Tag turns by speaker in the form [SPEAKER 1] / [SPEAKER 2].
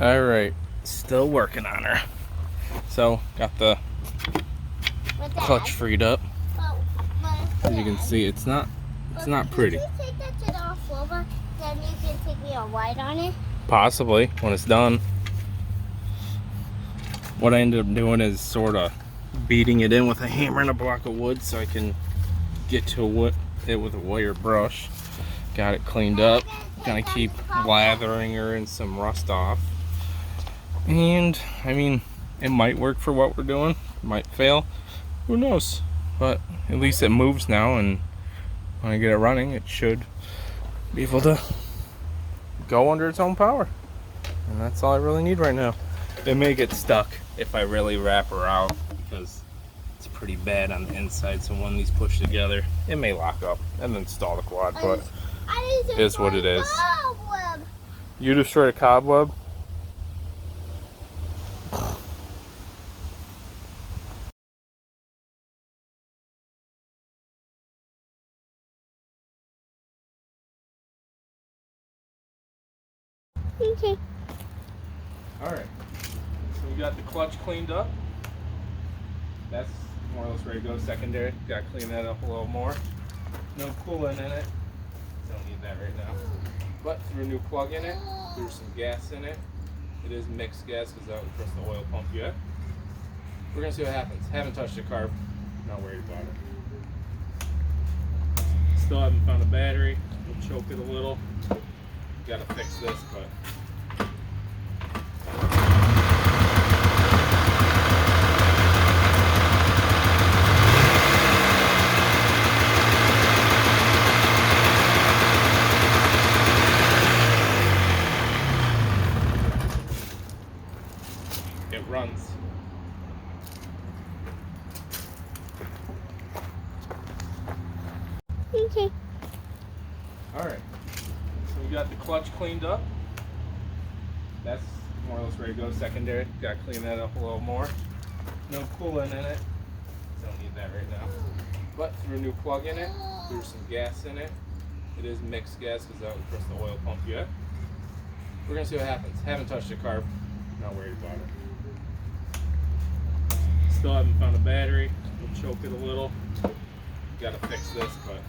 [SPEAKER 1] All right, still working on her. So got the clutch freed up. As you can see, it's not pretty.
[SPEAKER 2] Can you take that to the off-rover? Then you can take me a ride on it?
[SPEAKER 1] Possibly, when it's done. What I ended up doing is sort of beating it in with a hammer and a block of wood so I can get to it with a wire brush. Got it cleaned up. Gonna keep lathering her and some rust off. And, I mean, it might work for what we're doing. It might fail. Who knows? But at least it moves now, and when I get it running, it should be able to go under its own power. And that's all I really need right now. It may get stuck if I really wrap her out because it's pretty bad on the inside. So when these push together, it may lock up and then stall the quad, but it is what it is.
[SPEAKER 2] Cobweb.
[SPEAKER 1] You destroyed a cobweb?
[SPEAKER 2] Okay.
[SPEAKER 1] Alright, so we got the clutch cleaned up. That's more or less ready to go. Secondary, got to clean that up a little more. No coolant in it. Don't need that right now. But threw a new plug in it, threw some gas in it. It is mixed gas because I haven't pressed the oil pump yet. We're going to see what happens. Haven't touched the carb, not worried about it. Still haven't found a battery. We'll choke it a little. Got to fix this, but it runs.
[SPEAKER 2] Okay.
[SPEAKER 1] Alright, so we got the clutch cleaned up. That's more or less ready to go. Secondary, got to clean that up a little more. No coolant in it. Don't need that right now. But threw a new plug in it, threw some gas in it. It is mixed gas because I haven't pressed the oil pump yet. We're going to see what happens. Haven't touched the carb, not worried about it. Still haven't found a battery. We'll choke it a little. Got to fix this, but